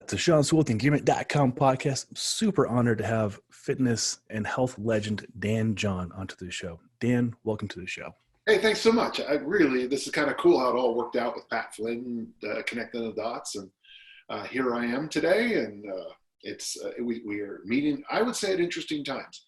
The Sean Sewell with Engearment.com podcast. I'm super honored to have fitness and health legend Dan John onto the show. Dan, welcome to the show. Hey, thanks so much. This is kind of cool how it all worked out with Pat Flynn connecting the dots. And here I am today. And we are meeting, I would say, at interesting times.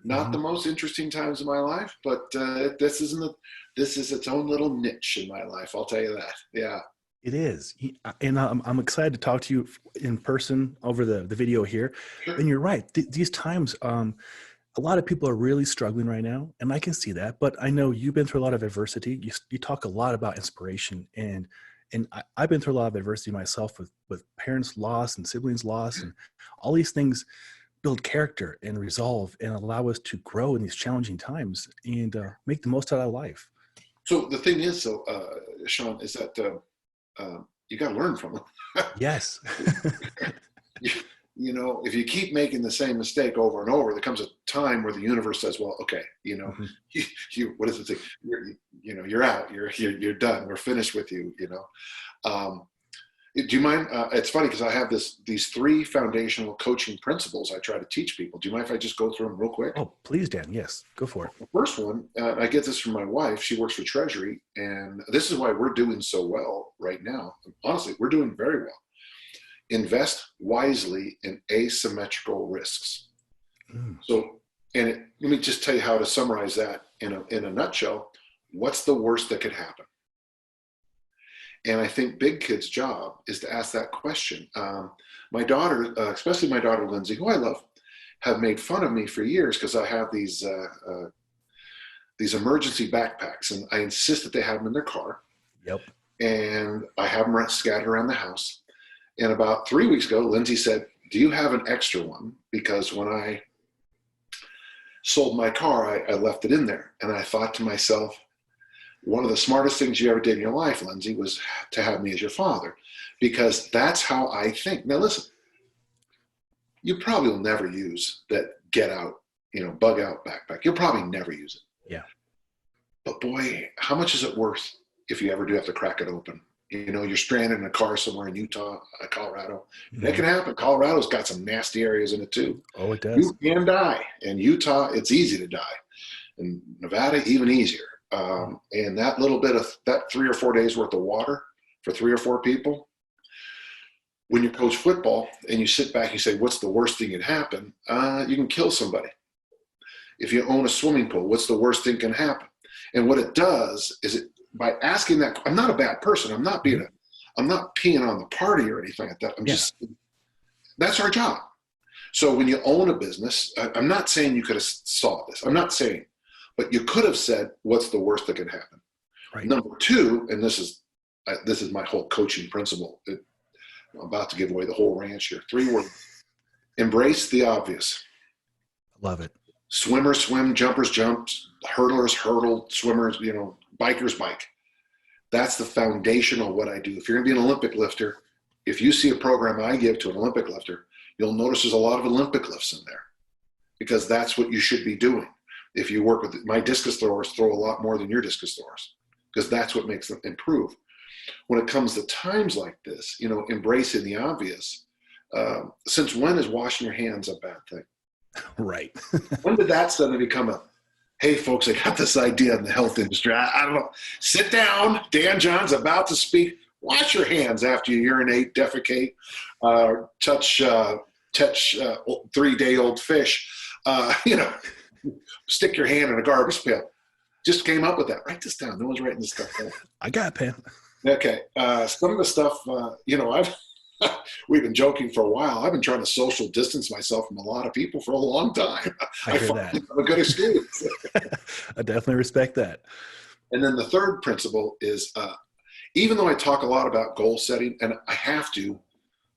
Not the most interesting times of my life, but this is its own little niche in my life. I'll tell you that. Yeah. It is. And I'm excited to talk to you in person over the video here. Sure. And you're right. These times, a lot of people are really struggling right now, and I can see that. But I know you've been through a lot of adversity. You talk a lot about inspiration, and I've been through a lot of adversity myself with parents lost and siblings lost, and all these things build character and resolve and allow us to grow in these challenging times and make the most out of life. So the thing is, Sean, is that you got to learn from them. Yes. You know, if you keep making the same mistake over and over, there comes a time where the universe says, well, okay, you know, what does it say? You're out, you're done. We're finished with you, you know? Do you mind? It's funny because I have these three foundational coaching principles I try to teach people. Do you mind if I just go through them real quick? Oh, please, Dan. Yes, go for it. The first one, I get this from my wife. She works for Treasury, and this is why we're doing so well right now. Honestly, we're doing very well. Invest wisely in asymmetrical risks. So, let me just tell you how to summarize that in a nutshell. What's the worst that could happen? And I think big kids' job is to ask that question. My daughter, especially my daughter Lindsay, who I love, have made fun of me for years because I have these emergency backpacks, and I insist that they have them in their car. Yep. And I have them scattered around the house. And about 3 weeks ago, Lindsay said, "Do you have an extra one? Because when I sold my car, I left it in there." And I thought to myself, one of the smartest things you ever did in your life, Lindsay, was to have me as your father, because that's how I think. Now, listen, you probably will never use that bug out backpack. You'll probably never use it. Yeah. But boy, how much is it worth if you ever do have to crack it open? You know, you're stranded in a car somewhere in Utah, Colorado. That can happen. Colorado's got some nasty areas in it too. Oh, it does. You can die. In Utah, it's easy to die. In Nevada, even easier. And that little bit of that 3 or 4 days worth of water for 3 or 4 people, when you coach football and you sit back and you say, what's the worst thing that can happen? You can kill somebody. If you own a swimming pool, what's the worst thing can happen? And what it does is by asking that, I'm not a bad person. I'm not peeing on the party or anything like that. That's our job. So when you own a business, I'm not saying you could have solved this. I'm not saying. But you could have said, what's the worst that can happen? Right. Number 2, and this is my whole coaching principle. I'm about to give away the whole ranch here. 3 words. Embrace the obvious. Love it. Swimmers swim, jumpers jump, hurdlers hurdle, swimmers, bikers bike. That's the foundation of what I do. If you're going to be an Olympic lifter, if you see a program I give to an Olympic lifter, you'll notice there's a lot of Olympic lifts in there, because that's what you should be doing. If you work with my discus throwers, throw a lot more than your discus throwers, because that's what makes them improve. When it comes to times like this, embracing the obvious. Since when is washing your hands a bad thing? Right. When did that suddenly become hey folks, I got this idea in the health industry. I don't know. Sit down. Dan John's about to speak. Wash your hands after you urinate, defecate, touch 3-day-old fish. Stick your hand in a garbage pail. Just came up with that. Write this down. No one's writing this stuff down. I got a pen. Okay. Some of the stuff, we've been joking for a while. I've been trying to social distance myself from a lot of people for a long time. I hear that. I'm a good excuse. I definitely respect that. And then the third principle is, even though I talk a lot about goal setting, and I have to,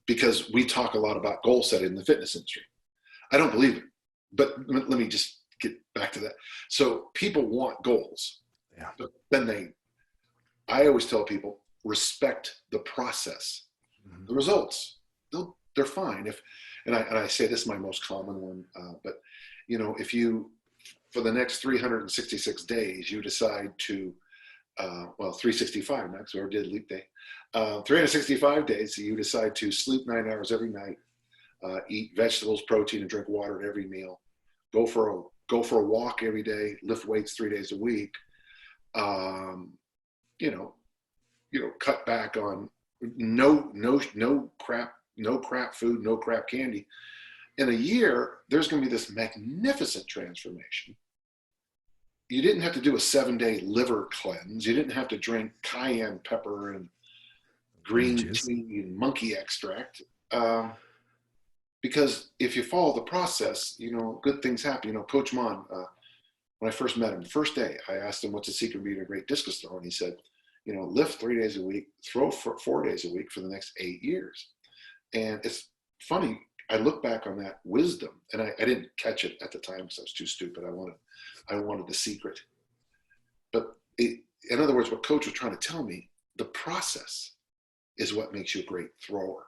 because we talk a lot about goal setting in the fitness industry, I don't believe it. But let me just get back to that. So people want goals. Yeah. But then I always tell people, respect the process. The results, they're fine. And I say this is my most common one, but if you, for the next 366 days, you decide to, 365 next, or did leap day, 365 days, you decide to sleep 9 hours every night, eat vegetables, protein, and drink water at every meal. Go for a walk every day. Lift weights 3 days a week. You know, cut back on no crap food, no crap candy. In a year, there's going to be this magnificent transformation. You didn't have to do a 7-day liver cleanse. You didn't have to drink cayenne pepper and green tea and monkey extract. Because if you follow the process, good things happen. Coach Mon, when I first met him, the first day, I asked him, what's the secret of being a great discus thrower? And he said, lift 3 days a week, throw for 4 days a week for the next 8 years. And it's funny, I look back on that wisdom, and I didn't catch it at the time because I was too stupid. I wanted the secret. But in other words, what Coach was trying to tell me, the process is what makes you a great thrower.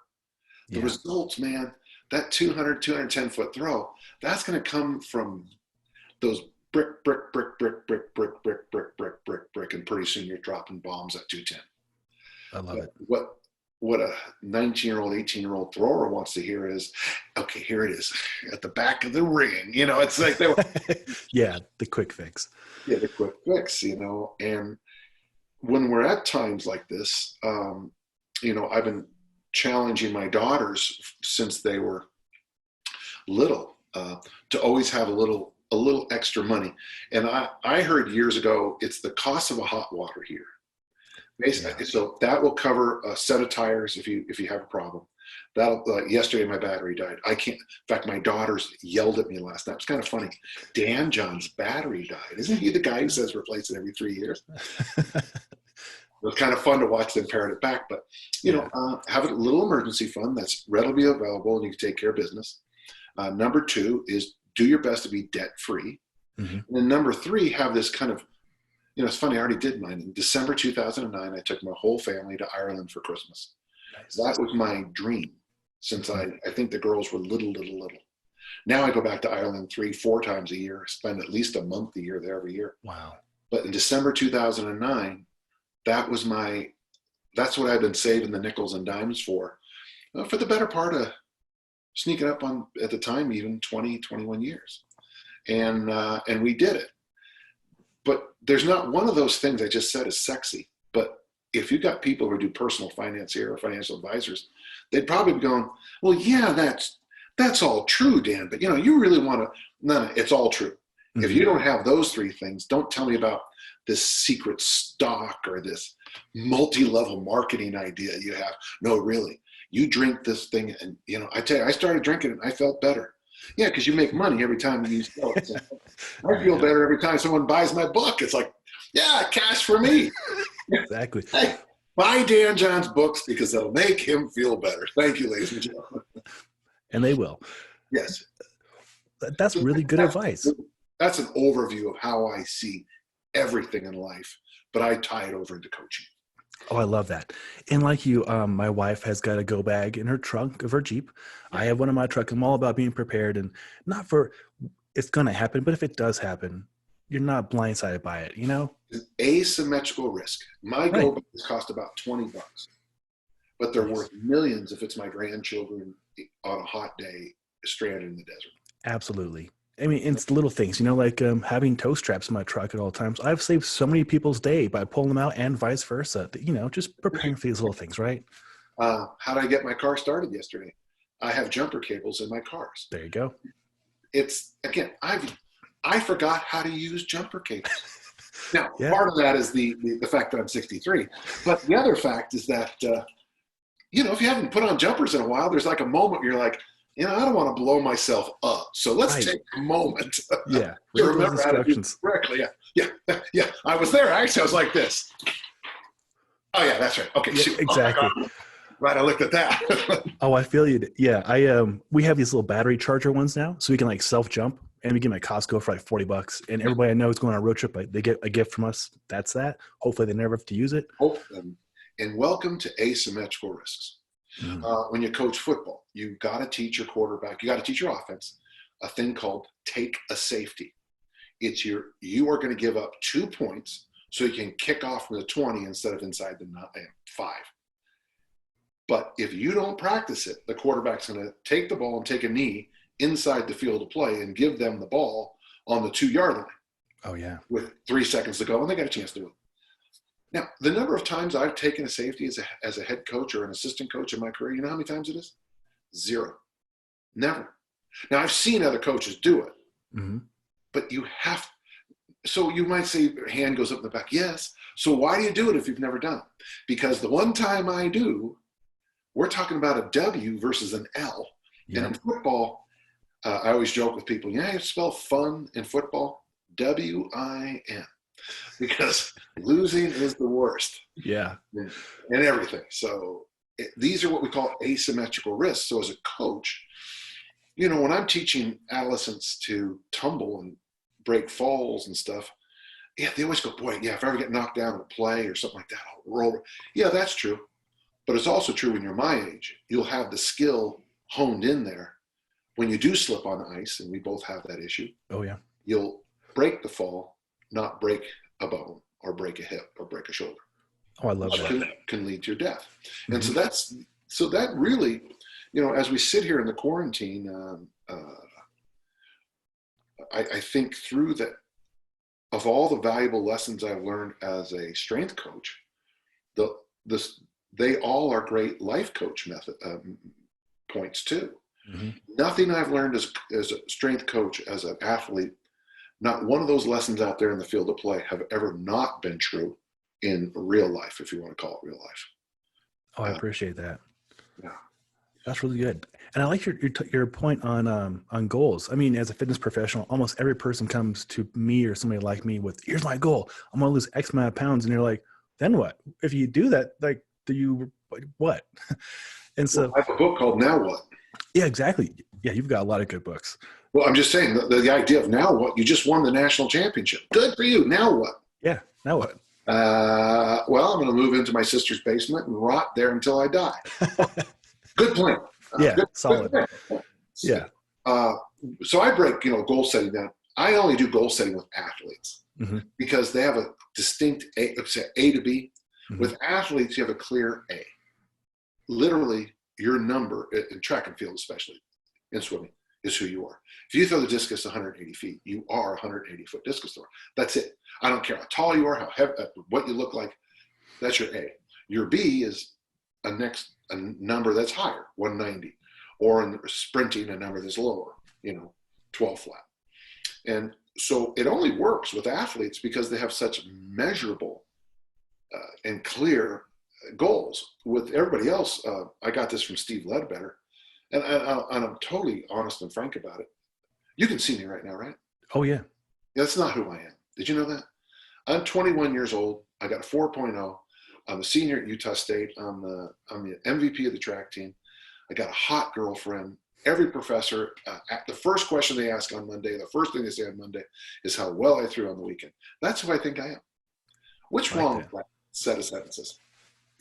The results, man, that 210 foot throw, that's going to come from those brick, and pretty soon you're dropping bombs at 210. I love it. What a 19-year-old, 18-year-old thrower wants to hear is, okay, here it is at the back of the ring. It's like they were, the quick fix. Yeah, the quick fix. And when we're at times like this, I've been challenging my daughters since they were little to always have a little extra money. And I heard years ago, it's the cost of a hot water heater. Basically, so that will cover a set of tires if you have a problem. Yesterday my battery died. I can't. In fact, my daughters yelled at me last night. It's kind of funny. Dan John's battery died. Isn't he the guy who says replace it every 3 years? It was kind of fun to watch them parrot it back. But have a little emergency fund that's readily available, and you can take care of business. Number 2 is do your best to be debt free. Mm-hmm. And then number 3, have this kind of, it's funny, I already did mine. In December 2009, I took my whole family to Ireland for Christmas. Nice. That was my dream since I think the girls were little. Now I go back to Ireland 3-4 times a year, spend at least a month a year there every year. Wow. But in December 2009, that's what I've been saving the nickels and dimes for the better part of sneaking up on, at the time, even 20, 21 years. And we did it. But there's not one of those things I just said is sexy. But if you got people who do personal finance here or financial advisors, they'd probably be going, well, yeah, that's all true, Dan. But, you really want to, no, it's all true. Mm-hmm. If you don't have those 3 things, don't tell me about this secret stock or this multi-level marketing idea you have. No, really. You drink this thing and, I tell you, I started drinking it and I felt better. Yeah, because you make money every time you sell it. So I feel better every time someone buys my book. It's like, yeah, cash for me. Exactly. Hey, buy Dan John's books because that'll make him feel better. Thank you, ladies and gentlemen. And they will. Yes. That's really good advice. That's an overview of how I see everything in life, but I tie it over into coaching. Oh, I love that. And like you, my wife has got a go bag in her trunk of her Jeep. I have one in my truck. I'm all about being prepared, and not for it's going to happen, but if it does happen, you're not blindsided by it, It's asymmetrical risk. My go bags cost about $20, but they're worth millions if it's my grandchildren on a hot day stranded in the desert. Absolutely. I mean, it's little things, like having toe straps in my truck at all times. I've saved so many people's day by pulling them out and vice versa. Just preparing for these little things, right? How did I get my car started yesterday? I have jumper cables in my cars. There you go. It's, again, I forgot how to use jumper cables. Now, part of that is the fact that I'm 63. But the other fact is that, if you haven't put on jumpers in a while, there's like a moment where you're like, I don't want to blow myself up. So let's take a moment to remember how to do it correctly. Yeah. I was there. Actually, I was like this. Oh, yeah, that's right. Okay, yeah, exactly. Oh, right, I looked at that. Oh, I feel you. Yeah, we have these little battery charger ones now, so we can self-jump, and we get them at Costco for $40. And everybody I know is going on a road trip. They get a gift from us. That's that. Hopefully they never have to use it. And welcome to asymmetrical risks. When you coach football, you got to teach your quarterback, you got to teach your offense a thing called take a safety. It's you are going to give up 2 points so you can kick off from the 20 instead of inside the 5. But if you don't practice it, the quarterback's going to take the ball and take a knee inside the field of play and give them the ball on the 2-yard line. Oh, yeah. With 3 seconds to go, and they got a chance to do it. Now, the number of times I've taken a safety as a head coach or an assistant coach in my career, you know how many times it is? 0. Never. Now, I've seen other coaches do it, but you have – so you might say your hand goes up in the back. Yes. So why do you do it if you've never done it? Because the one time I do, we're talking about a W versus an L. Yep. And in football, I always joke with people, you know how you spell fun in football? W-I-N. Because losing is the worst. Yeah. And everything. So these are what we call asymmetrical risks. So as a coach, you know, when I'm teaching adolescents to tumble and break falls and stuff, yeah, they always go, boy, yeah, if I ever get knocked down in a play or something like that, I'll roll. Yeah, that's true. But it's also true when you're my age. You'll have the skill honed in there. When you do slip on ice, and we both have that issue. Oh, yeah. You'll break the fall, not break a bone or break a hip or break a shoulder. Oh, I love that. Can lead to your death. And so that really, you know, as we sit here in the quarantine, I think through that, of all the valuable lessons I've learned as a strength coach, they all are great life coach method points too. Nothing I've learned as a strength coach, as an athlete, not one of those lessons out there in the field of play have ever not been true in real life, if you want to call it real life. Oh, I appreciate that. Yeah. That's really good. And I like your point on goals. I mean, as a fitness professional, almost every person comes to me or somebody like me with, here's my goal. I'm going to lose X amount of pounds. And you're like, then what? If you do that, like, do you, what? And so I have a book called Now What? Yeah, exactly. Yeah, you've got a lot of good books. Well, I'm just saying the idea of now what? You just won the national championship. Good for you. Now what? Yeah, now what? Well, I'm going to move into my sister's basement and rot there until I die. Good plan. Yeah, solid. Good plan. Yeah. So I break, goal setting down. I only do goal setting with athletes because they have a distinct A to B. With athletes, you have a clear A. Literally, your number in track and field, especially in swimming, is who you are. If you throw the discus 180 feet, you are a 180-foot discus thrower. That's it. I don't care how tall you are, how heavy, what you look like. That's your A. Your B is a number that's higher, 190, or in sprinting, a number that's lower, 12 flat. And so it only works with athletes because they have such measurable and clear goals. With everybody else, I got this from Steve Ledbetter, and I'm totally honest and frank about it. You can see me right now, right? Oh, yeah. That's not who I am. Did you know that? I'm 21 years old. I got a 4.0. I'm a senior at Utah State. I'm the MVP of the track team. I got a hot girlfriend. Every professor, the first question they ask on Monday, the first thing they say on Monday is how well I threw on the weekend. That's who I think I am. Which wrong set of sentences?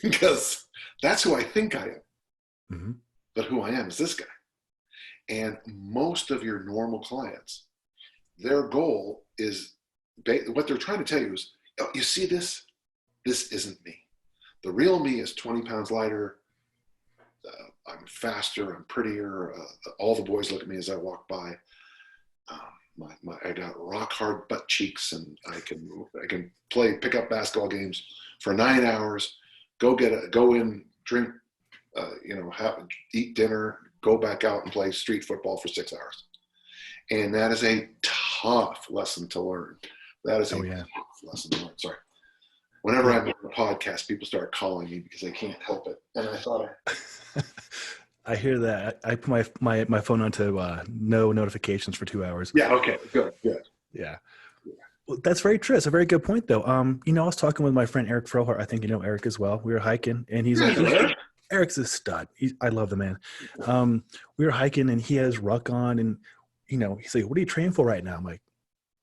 Because that's who I think I am. But who I am is this guy. And most of your normal clients, their goal is, what they're trying to tell you is, oh, you see this? This isn't me. The real me is 20 pounds lighter. I'm faster. I'm prettier. All the boys look at me as I walk by. I got rock hard butt cheeks, and I can pick up basketball games for 9 hours. Go in, drink, eat dinner, go back out and play street football for 6 hours. And that is a tough lesson to learn. That is a tough lesson to learn. Sorry. Whenever I'm on a podcast, people start calling me because I can't help it. And I thought I hear that. I put my phone onto no notifications for 2 hours. Yeah. Okay. Good. Yeah. Well, that's very true. It's a very good point, though. I was talking with my friend Eric Frohart. I think you know Eric as well. We were hiking, and Eric's a stud. I love the man. We were hiking, and he has ruck on, and he's like, "What are you training for right now?" I'm like,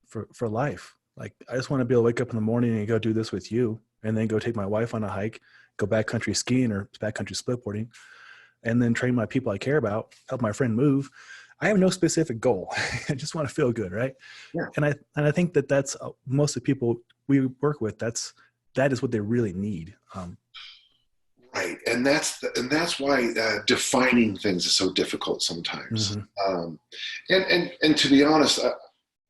"For life. Like, I just want to be able to wake up in the morning and go do this with you, and then go take my wife on a hike, go backcountry skiing or backcountry splitboarding, and then train my people I care about, help my friend move. I have no specific goal. I just want to feel good, right?" Yeah. And I think that's most of the people we work with. That is what they really need. Right, and that's why defining things is so difficult sometimes. Mm-hmm. And to be honest,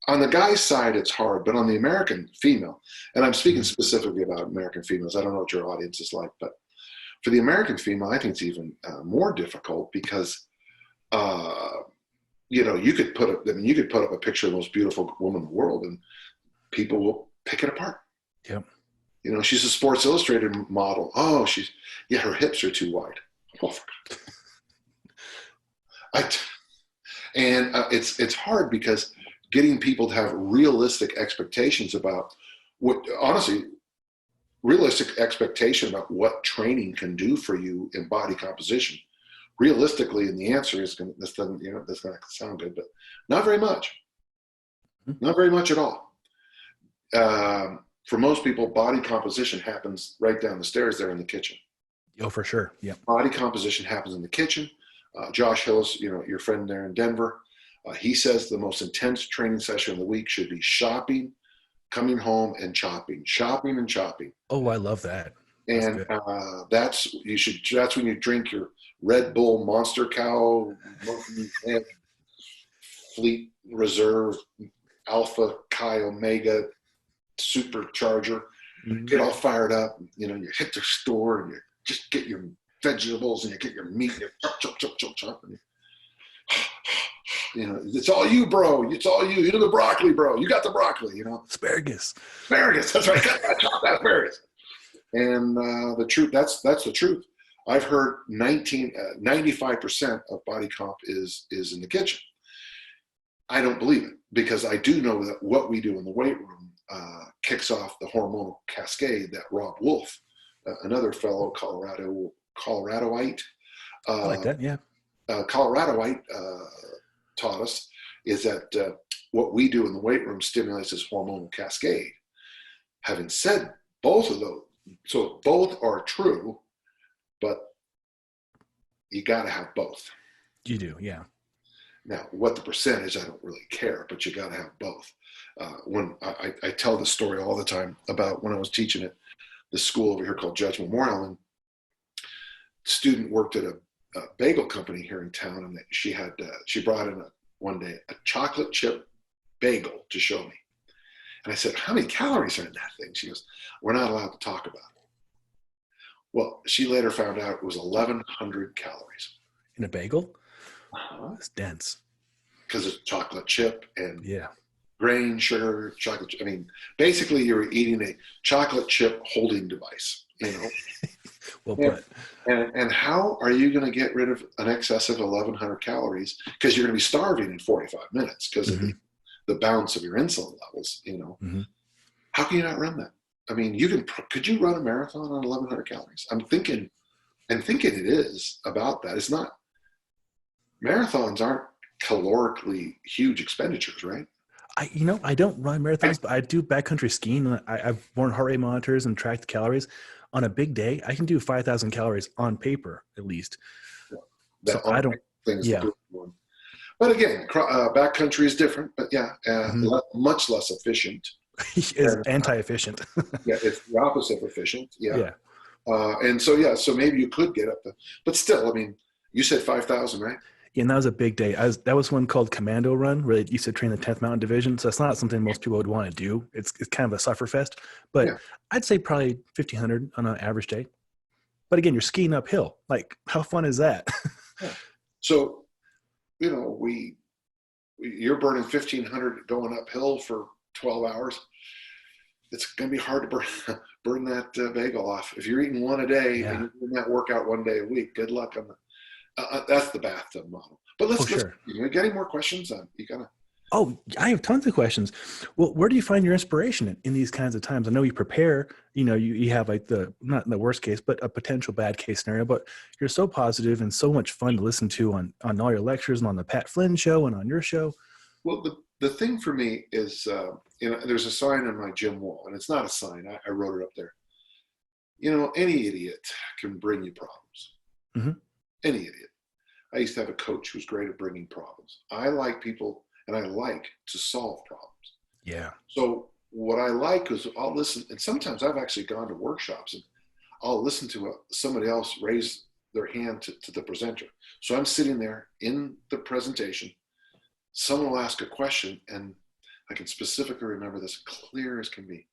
on the guy's side it's hard, but on the American female, and I'm speaking Mm-hmm. specifically about American females. I don't know what your audience is like, but for the American female, I think it's even more difficult because uh, you could put up a picture of the most beautiful woman in the world, and people will pick it apart. Yep. She's a Sports Illustrated model. Oh, her hips are too wide. Oh, I, and it's hard because getting people to have realistic expectations about realistic expectation about what training can do for you in body composition. Realistically, and the answer is this doesn't, this not sound good, but not very much. Not very much at all. For most people, body composition happens right down the stairs there in the kitchen. Oh, for sure. Yep. Body composition happens in the kitchen. Josh Hillis, your friend there in Denver, he says the most intense training session of the week should be shopping, coming home, and chopping. Shopping and chopping. Oh, I love that. And that's when you drink your Red Bull Monster Cow, Fleet Reserve, Alpha Chi Omega supercharger, get all fired up. You hit the store and you just get your vegetables and you get your meat, and you chop. It's all you, bro. It's all you. You're the broccoli, bro. You got the broccoli. Asparagus. That's right. Chop that asparagus. And the truth, that's the truth. I've heard 95% of body comp is in the kitchen. I don't believe it because I do know that what we do in the weight room kicks off the hormonal cascade that Rob Wolf, another fellow Coloradoite, I like that. Yeah. Coloradoite taught us is that what we do in the weight room stimulates this hormonal cascade. Having said both of those, so both are true, but you got to have both. You do, yeah. Now, what the percentage, I don't really care, but you got to have both. When I tell this story all the time about when I was teaching at the school over here called Judge Memorial, and a student worked at a bagel company here in town, and she brought in one day a chocolate chip bagel to show me. And I said, how many calories are in that thing? She goes, we're not allowed to talk about it. Well, she later found out it was 1,100 calories. In a bagel? It's dense. Because it's chocolate chip and yeah, grain, sugar, chocolate. I mean, basically you're eating a chocolate chip holding device, Well put. And how are you going to get rid of an excess of 1,100 calories? Because you're going to be starving in 45 minutes because of the balance of your insulin levels, How can you not run that? I mean, could you run a marathon on 1,100 calories? I'm thinking it is about that. It's not, marathons aren't calorically huge expenditures, right? I don't run marathons, but I do backcountry skiing. And I've worn heart rate monitors and tracked calories. On a big day, I can do 5,000 calories on paper, at least. So I don't. Yeah. But again, backcountry is different. But yeah, much less efficient. Is anti-efficient. Yeah, it's the opposite of efficient. Yeah. So maybe you could get up to, but still, I mean, you said 5,000, right? Yeah, and that was a big day. That was one called Commando Run, where they used to train the 10th Mountain Division. So it's not something most people would want to do. It's kind of a sufferfest. But I'd say probably 1,500 on an average day. But again, you're skiing uphill. Like, how fun is that? So, you're burning 1,500 going uphill for 12 hours. It's going to be hard to burn that bagel off. If you're eating one a day and you're doing that workout one day a week, good luck on that's the bathtub model. But let's get any more questions on you gotta. Oh, I have tons of questions. Well, where do you find your inspiration in these kinds of times? I know you prepare, you have like not in the worst case, but a potential bad case scenario, but you're so positive and so much fun to listen to on all your lectures and on the Pat Flynn show and on your show. Well, the thing for me is, there's a sign on my gym wall, and it's not a sign. I wrote it up there. Any idiot can bring you problems. Mm-hmm. Any idiot. I used to have a coach who was great at bringing problems. I like people, and I like to solve problems. Yeah. So what I like is I'll listen, and sometimes I've actually gone to workshops, and I'll listen to somebody else raise their hand to the presenter. So I'm sitting there in the presentation. Someone will ask a question, and I can specifically remember this clear as can be,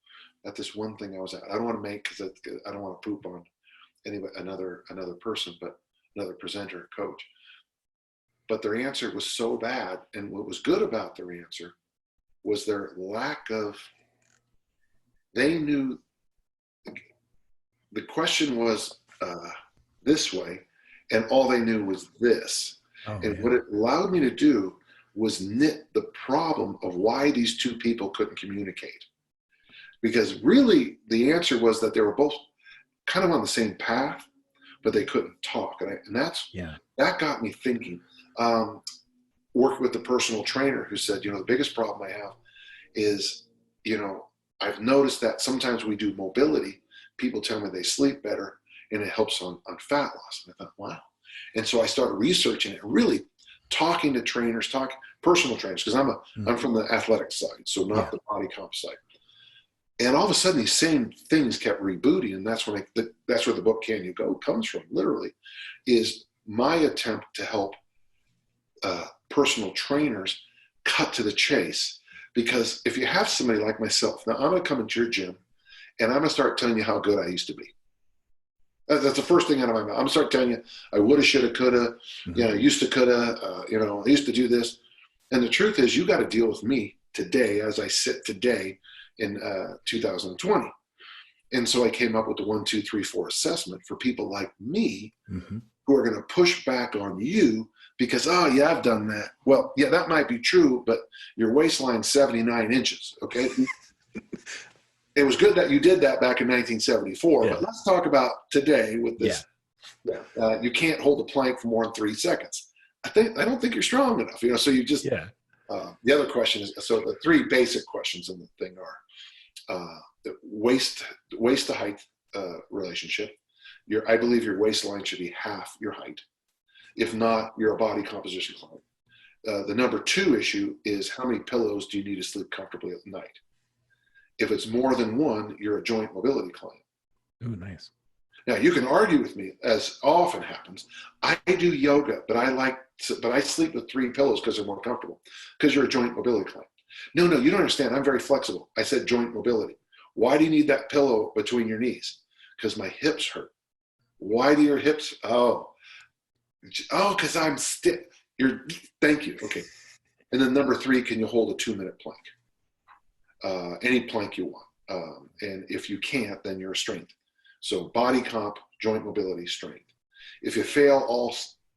at this one thing I was at. I don't want to make, because I don't want to poop on another person, but another presenter, coach. But their answer was so bad, and what was good about their answer was their lack of, they knew the question was this way, and all they knew was this. Oh, and yeah. what it allowed me to do was knit the problem of why these two people couldn't communicate. Because really the answer was that they were both kind of on the same path, but they couldn't talk. And that got me thinking. Working with the personal trainer who said, the biggest problem I have is, I've noticed that sometimes we do mobility, people tell me they sleep better and it helps on fat loss. And I thought, wow. And so I started researching it, really talking to trainers, personal trainers, because I'm from the athletic side, so not the body comp side. And all of a sudden, these same things kept rebooting, and that's where the book "Can You Go" comes from. Literally, is my attempt to help personal trainers cut to the chase. Because if you have somebody like myself, now I'm going to come into your gym, and I'm going to start telling you how good I used to be. That's the first thing out of my mouth. I'm going to start telling you I woulda, shoulda, coulda, used to, coulda, I used to do this. And the truth is, you got to deal with me today as I sit today in 2020. And so I came up with the 1, 2, 3, 4 assessment for people like me who are going to push back on you because, I've done that. Well, yeah, that might be true, but your waistline's 79 inches, okay? It was good that you did that back in 1974, but let's talk about today with this. You can't hold a plank for more than 3 seconds. I don't think you're strong enough, so you just, the other question is, so the 3 basic questions in the thing are the waist to height relationship. I believe your waistline should be half your height. If not, you're a body composition client. The number 2 issue is how many pillows do you need to sleep comfortably at night? If it's more than 1, you're a joint mobility client. Ooh, nice. Now you can argue with me, as often happens. I do yoga, but I sleep with 3 pillows because they're more comfortable. Because you're a joint mobility client. No, you don't understand. I'm very flexible. I said joint mobility. Why do you need that pillow between your knees? Because my hips hurt. Why do your hips? Because I'm stiff. Thank you. Okay. And then number 3, can you hold a 2-minute plank? Any plank you want. And if you can't, then you're a strength. So body comp, joint mobility, strength. If you fail all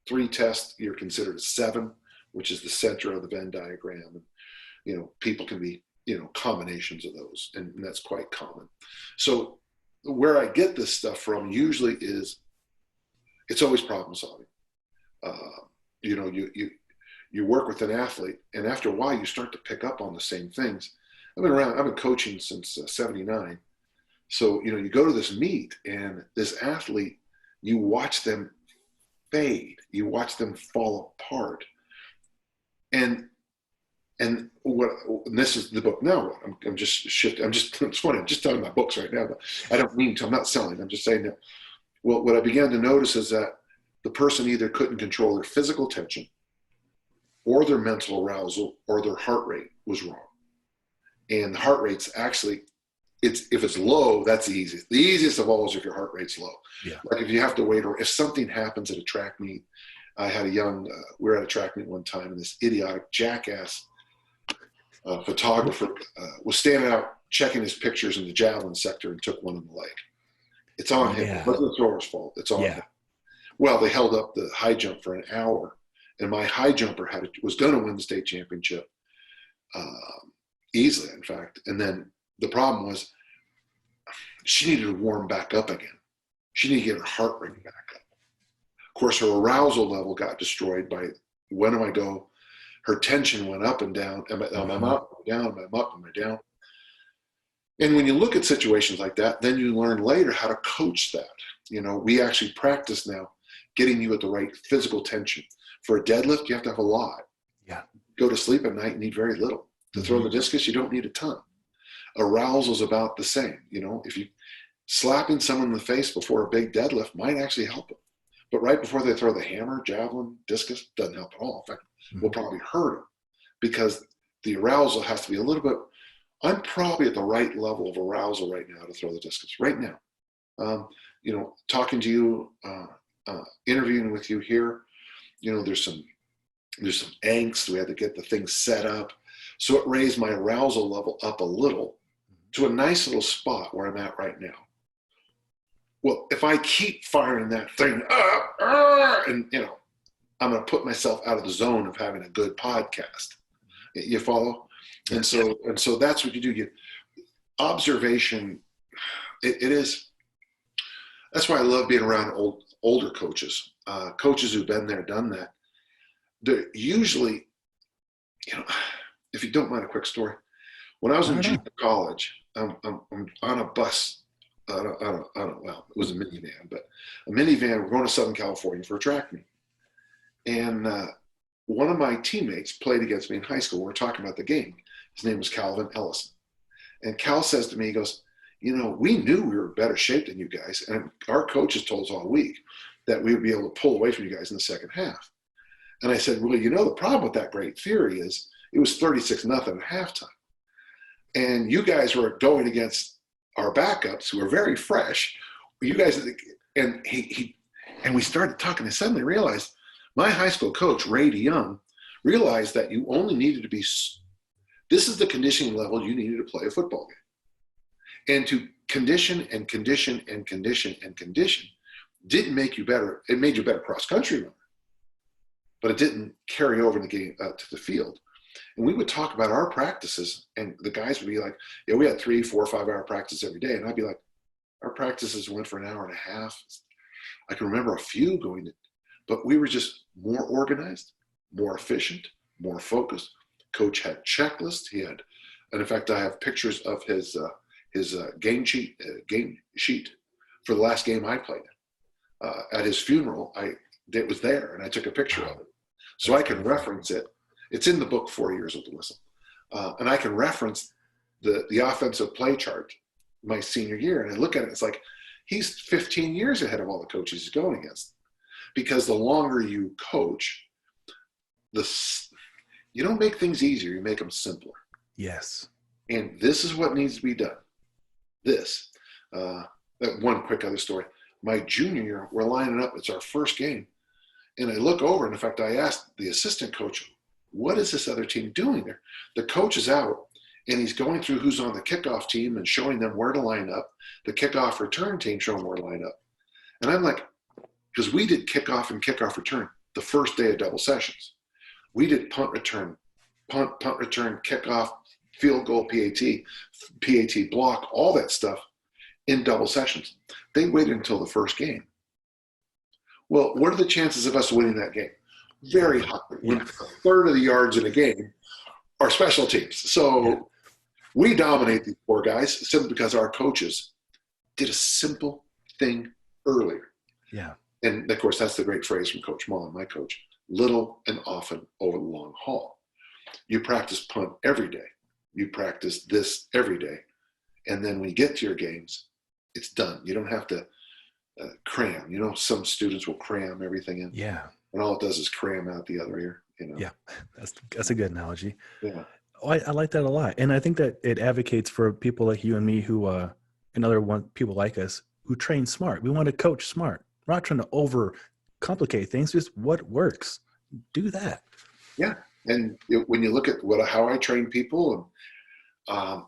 3 tests, you're considered a 7, which is the center of the Venn diagram. And, people can be, combinations of those, and that's quite common. So where I get this stuff from usually is, it's always problem solving. You work with an athlete, and after a while, you start to pick up on the same things. I've been coaching since 79. So, you go to this meet, and this athlete, you watch them fade. You watch them fall apart. And this is the book. Now I'm just shifting. It's funny. I'm just talking about books right now, but I don't mean to. I'm not selling. I'm just saying that. Well, what I began to notice is that the person either couldn't control their physical tension or their mental arousal or their heart rate was wrong. And the heart rate's actually, if it's low, that's the easiest. The easiest of all is if your heart rate's low. Yeah. Like if you have to wait, or if something happens at a track meet. I had we were at a track meet one time, and this idiotic jackass photographer was standing out checking his pictures in the javelin sector and took one in the leg. It's on him. It wasn't the thrower's fault. It's on him. Well, they held up the high jump for an hour, and my high jumper was going to win the state championship easily, in fact. And then the problem was she needed to warm back up again. She needed to get her heart rate back up. Of course, her arousal level got destroyed by when do I go? Her tension went up and down. Am I up, am I down? Am I up, am I down? And when you look at situations like that, then you learn later how to coach that. We actually practice now getting you at the right physical tension. For a deadlift, you have to have a lot. Yeah. Go to sleep at night, you need very little. To throw the discus, you don't need a ton. Arousal is about the same. Slapping someone in the face before a big deadlift might actually help them. But right before they throw the hammer, javelin, discus, doesn't help at all. In fact, will probably hurt them because the arousal has to be a little bit. I'm probably at the right level of arousal right now to throw the discus right now. Talking to you, interviewing with you here, there's some angst. We had to get the thing set up. So it raised my arousal level up a little to a nice little spot where I'm at right now. Well, if I keep firing that thing and I'm going to put myself out of the zone of having a good podcast. You follow? And so that's what you do. Observation. It is. That's why I love being around older coaches, coaches who've been there, done that. They're usually, if you don't mind a quick story, when I was in junior college, I'm on a bus. I don't know. Well, it was a minivan, but a minivan. We're going to Southern California for a track meet. And one of my teammates played against me in high school. We're talking about the game. His name was Calvin Ellison. And Cal says to me, he goes, we knew we were in better shape than you guys. And our coaches told us all week that we would be able to pull away from you guys in the second half. And I said, well, the problem with that great theory is it was 36-0 at halftime. And you guys were going against our backups who are very fresh. You guys, and and we started talking and suddenly realized my high school coach, Ray DeYoung, realized that you only needed to be, this is the conditioning level you needed to play a football game. And to condition and condition and condition and condition didn't make you better. It made you a better cross-country runner, but it didn't carry over in the game to the field. And we would talk about our practices, and the guys would be like, yeah, we had 3, 4, 5 hour practice every day. And I'd be like, our practices went for an hour and a half. I can remember a few going, but we were just more organized, more efficient, more focused. Coach had checklists. He had, and in fact, I have pictures of his game sheet for the last game I played. At his funeral, it was there, and I took a picture of it. So I can reference it. It's in the book, 4 Years with the Whistle. And I can reference the offensive play chart my senior year. And I look at it, it's like, he's 15 years ahead of all the coaches he's going against. Because the longer you coach, you don't make things easier, you make them simpler. Yes. And this is what needs to be done. One quick other story. My junior year, we're lining up. It's our first game. And I look over, and in fact, I asked the assistant coach, what is this other team doing there? The coach is out, and he's going through who's on the kickoff team and showing them where to line up. The kickoff return team showing where to line up. And I'm like, because we did kickoff and kickoff return the first day of double sessions. We did punt return, kickoff, field goal, PAT block, all that stuff in double sessions. They waited until the first game. Well, what are the chances of us winning that game? Very high. When a third of the yards in a game are special teams. So we dominate these poor guys simply because our coaches did a simple thing earlier. Yeah. And of course, that's the great phrase from Coach Mullen, my coach, little and often over the long haul. You practice punt every day. You practice this every day. And then when you get to your games, it's done. You don't have to cram. Some students will cram everything in. Yeah. And all it does is cram out the other ear. Yeah, that's a good analogy. Yeah. Oh, I like that a lot. And I think that it advocates for people like you and me who, and other people like us who train smart. We want to coach smart. We're not trying to overcomplicate things. Just what works. Do that. Yeah. And when you look at how I train people, I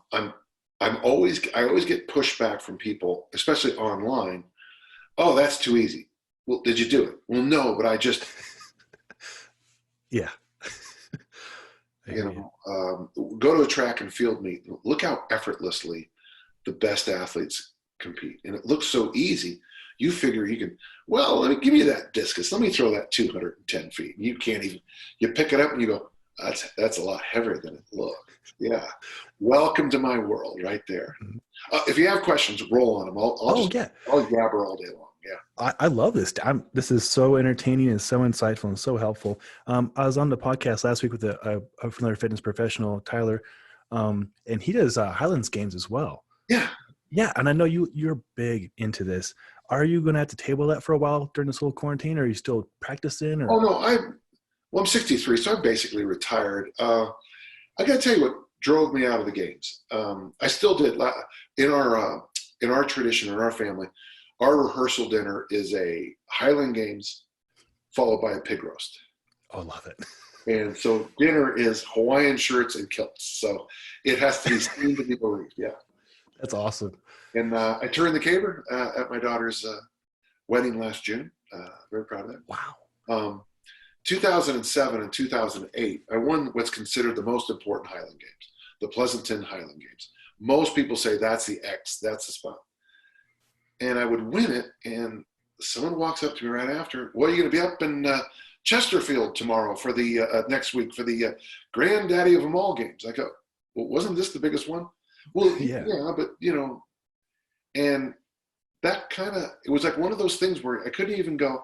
always get pushback from people, especially online. Oh, that's too easy. Well, did you do it? Well, no, but I just. Yeah. Go to a track and field meet. Look how effortlessly the best athletes compete. And it looks so easy. You figure you can, let me give you that discus. Let me throw that 210 feet. And you can't even, you pick it up and you go, that's a lot heavier than it looked. Yeah. Welcome to my world right there. If you have questions, roll on them. I'll yabber all day long. Yeah. I love this. This is so entertaining and so insightful and so helpful. I was on the podcast last week with another fitness professional, Tyler, and he does Highlands games as well. Yeah. Yeah, and I know you're big into this. Are you going to have to table that for a while during this little quarantine, or are you still practicing? Oh Or no, I'm 63, so I'm basically retired. I got to tell you what drove me out of the games. I still did in our tradition in our family. Our rehearsal dinner is a Highland Games followed by a pig roast. oh, love it. And so dinner is Hawaiian shirts and kilts. So it has to be seen to be believed. Yeah. That's awesome. And I turned the caber at my daughter's wedding last June. Very proud of that. Wow. Um, 2007 and 2008, I won what's considered the most important Highland Games, the Pleasanton Highland Games. Most people say that's the X, that's the spot. And I would win it, and someone walks up to me right after, well, you're going to be up in Chesterfield tomorrow for the next week for the granddaddy of them all games. I go, well, wasn't this the biggest one? Well, Yeah. yeah, but and that kind of, it was like one of those things where I couldn't even go.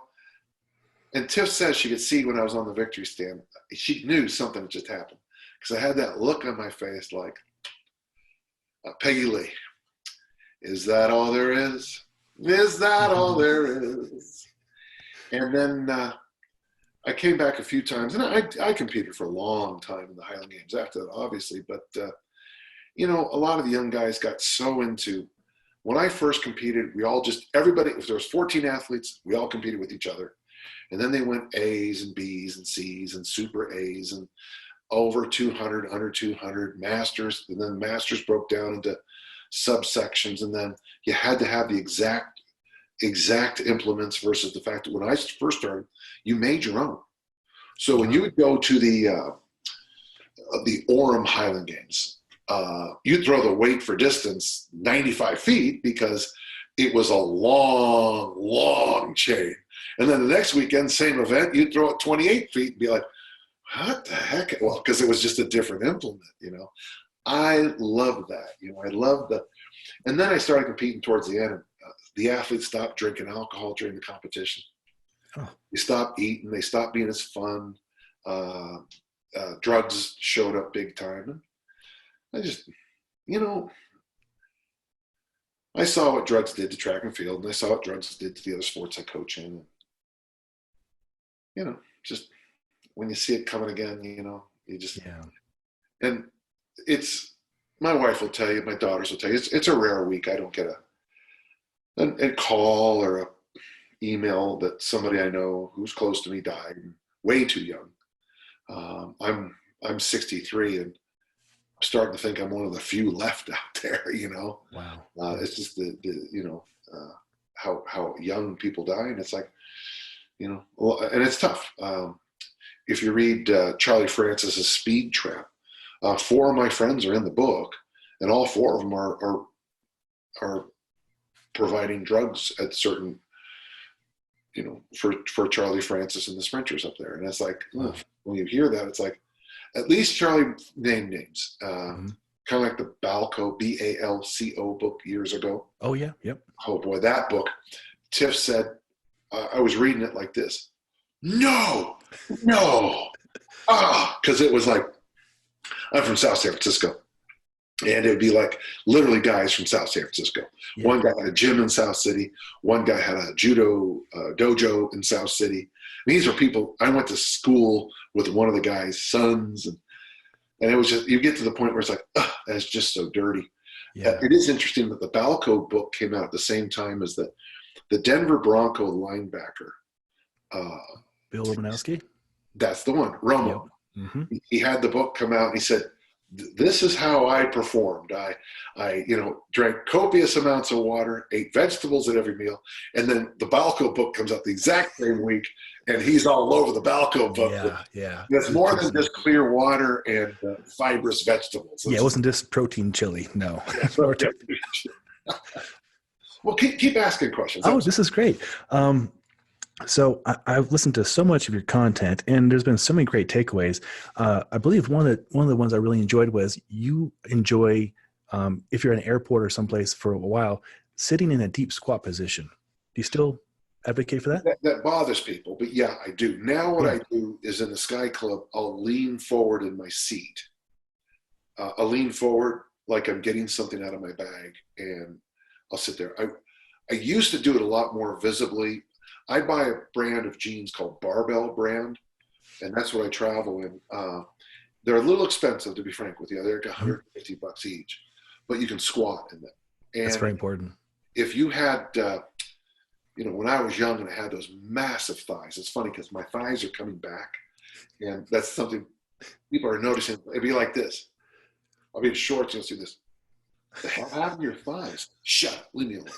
And Tiff says she could see when I was on the victory stand, she knew something had just happened because I had that look on my face like, Peggy Lee, is that all there is? Is that all there is? And then I came back a few times, and I competed for a long time in the Highland Games after that, obviously. But, a lot of the young guys got so into, when I first competed, everybody, if there was 14 athletes, we all competed with each other. And then they went A's and B's and C's and super A's and over 200, under 200, masters. And then masters broke down into subsections. And then you had to have the exact implements versus the fact that when I first started, you made your own. So when you would go to the Orem Highland Games, you'd throw the weight for distance 95 feet because it was a long, long chain. And then the next weekend, same event, you'd throw it 28 feet and be like, what the heck? Well, because it was just a different implement, I love that. I love that. And then I started competing towards the end. And, the athletes stopped drinking alcohol during the competition. Oh. They stopped eating. They stopped being as fun. Drugs showed up big time. And I just, I saw what drugs did to track and field, and I saw what drugs did to the other sports I coach in. And, just when you see it coming again, you just, yeah. And my wife will tell you, my daughters will tell you, it's a rare week I don't get a call or a email that somebody I know who's close to me died way too young. I'm 63 and I'm starting to think I'm one of the few left out there, Wow. It's just how young people die. And it's like, and it's tough. If you read Charlie Francis's Speed Trap, 4 of my friends are in the book, and all 4 of them are providing drugs at certain, for Charlie Francis and the sprinters up there. And it's like, when you hear that, it's like, at least Charlie named names. Kind of like the Balco, Balco book years ago. Oh, yeah. Yep. Oh, boy, that book. Tiff said, I was reading it like this. No. Because it was like, I'm from South San Francisco. And it'd be like literally guys from South San Francisco. Yeah. One guy had a gym in South City. One guy had a judo dojo in South City. These are people, I went to school with one of the guy's sons. And it was just, you get to the point where it's like, that's just so dirty. Yeah. It is interesting that the Balco book came out at the same time as the Denver Bronco linebacker. Bill Romanowski? That's the one, Romo. Yep. Mm-hmm. He had the book come out and he said, this is how I performed. I drank copious amounts of water, ate vegetables at every meal, and then the Balco book comes out the exact same week, and he's all over the Balco book. Yeah. It's more than just clear water and fibrous vegetables. It wasn't just protein chili. No. Well, keep asking questions. Oh, this is great. So I've listened to so much of your content, and there's been so many great takeaways. I believe one of the ones I really enjoyed was you enjoy, if you're in an airport or someplace for a while, sitting in a deep squat position. Do you still advocate for that? That bothers people, but yeah, I do. Now what I do is in the Sky Club, I'll lean forward in my seat. I'll lean forward like I'm getting something out of my bag, and I'll sit there. I used to do it a lot more visibly. I buy a brand of jeans called Barbell brand, and that's what I travel in. They're a little expensive, to be frank with you. They're like $150 each, but you can squat in them. That's And very important. if you had, when I was young and I had those massive thighs, it's funny because my thighs are coming back, and that's something people are noticing. It'd be like this. I'll be in shorts, you'll see this. The hell happened to your thighs? Shut up, leave me alone.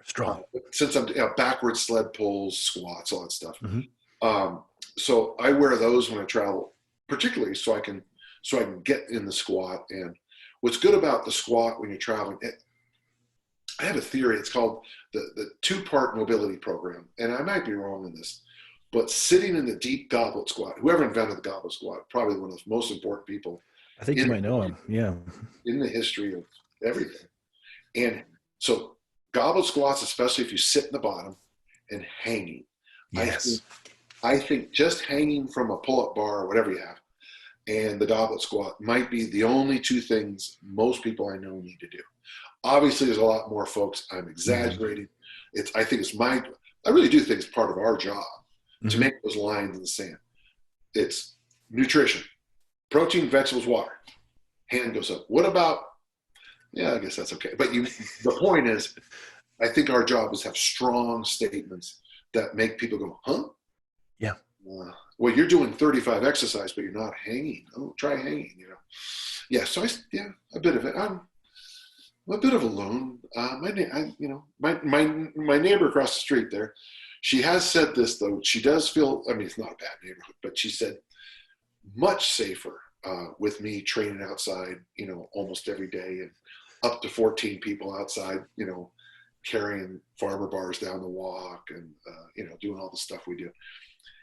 Strong. Since I'm backward sled pulls, squats, all that stuff. Mm-hmm. So I wear those when I travel, particularly so I can get in the squat. And what's good about the squat when you're traveling, I have a theory. It's called the two-part mobility program, and I might be wrong in this, but sitting in the deep goblet squat. Whoever invented the goblet squat, probably one of the most important people. I think you might know him. Yeah. In the history of everything. And so goblet squats, especially if you sit in the bottom and hanging. Yes. I think just hanging from a pull-up bar or whatever you have and the goblet squat might be the only two things most people I know need to do. Obviously, there's a lot more folks. I'm exaggerating. I really do think it's part of our job to make those lines in the sand. It's nutrition, protein, vegetables, water. Hand goes up. What about, I guess that's okay. But the point is, I think our job is to have strong statements that make people go, huh? Yeah. Well, you're doing 35 exercise, but you're not hanging. Oh, try hanging, Yeah, so a bit of it. I'm a bit of a loon. My neighbor across the street there, she has said this, though. She does feel, it's not a bad neighborhood, but she said much safer with me training outside, almost every day, and up to 14 people outside, carrying farmer bars down the walk and, doing all the stuff we do.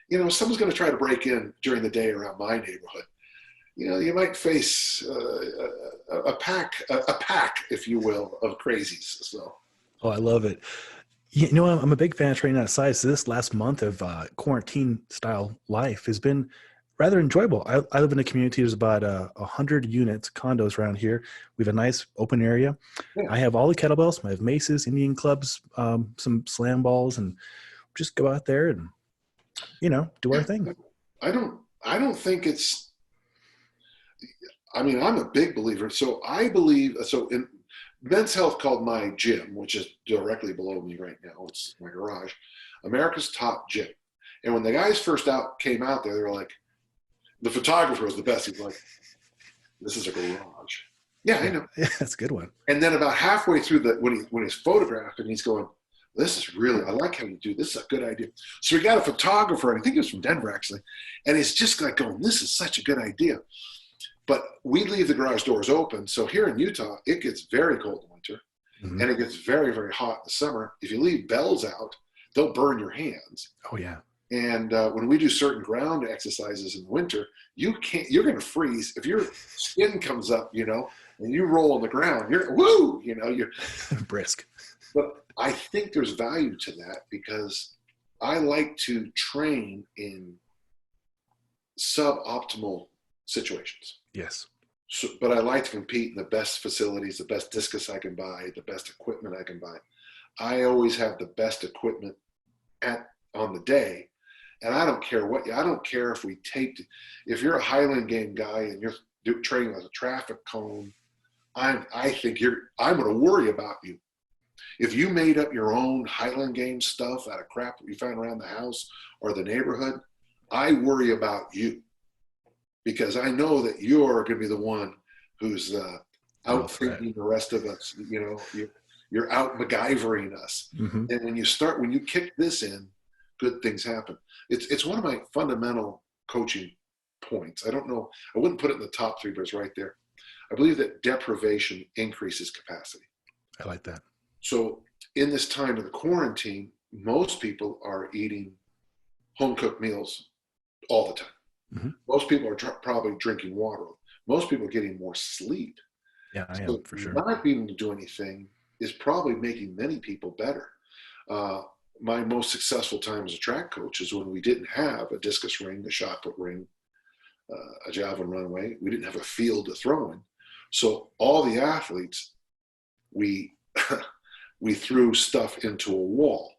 If someone's going to try to break in during the day around my neighborhood, you might face a pack, if you will, of crazies. So. Oh, I love it. I'm a big fan of training outside. So this last month of quarantine style life has been rather enjoyable. I live in a community. There's about 100 units, condos around here. We have a nice open area. Yeah. I have all the kettlebells. I have maces, Indian clubs, some slam balls, and just go out there and, do our thing. I don't think it's, I'm a big believer. So I believe, in Men's Health called my gym, which is directly below me right now, it's my garage, America's top gym. And when the guys first came out there, they were like, the photographer was the best. He's like, this is a garage. Yeah, I know. Yeah, that's a good one. And then about halfway through when he's photographing, he's going, this is really, I like how you do this. Is a good idea. So we got a photographer, and I think he was from Denver actually, and he's just like going, this is such a good idea. But we leave the garage doors open. So here in Utah, it gets very cold in winter, and it gets very, very hot in the summer. If you leave bells out, they'll burn your hands. Oh yeah. And when we do certain ground exercises in winter, you're going to freeze. If your skin comes up, and you roll on the ground, you're brisk. But I think there's value to that because I like to train in suboptimal situations. Yes. So, but I like to compete in the best facilities, the best discus I can buy, the best equipment I can buy. I always have the best equipment on the day. And I don't care if you're a Highland game guy and you're training with a traffic cone, I'm going to worry about you. If you made up your own Highland game stuff out of crap that you found around the house or the neighborhood, I worry about you because I know that you're going to be the one who's out-thinking the rest of us. You're out MacGyvering us. Mm-hmm. And when you kick this in, good things happen. It's one of my fundamental coaching points. I don't know. I wouldn't put it in the top 3, but it's right there. I believe that deprivation increases capacity. I like that. So in this time of the quarantine, most people are eating home-cooked meals all the time. Mm-hmm. Most people are probably drinking water. Most people are getting more sleep. Yeah, I am, for sure. Not being able to do anything is probably making many people better. My most successful time as a track coach is when we didn't have a discus ring, a shot put ring, a javelin runway. We didn't have a field to throw in. So all the athletes, we threw stuff into a wall.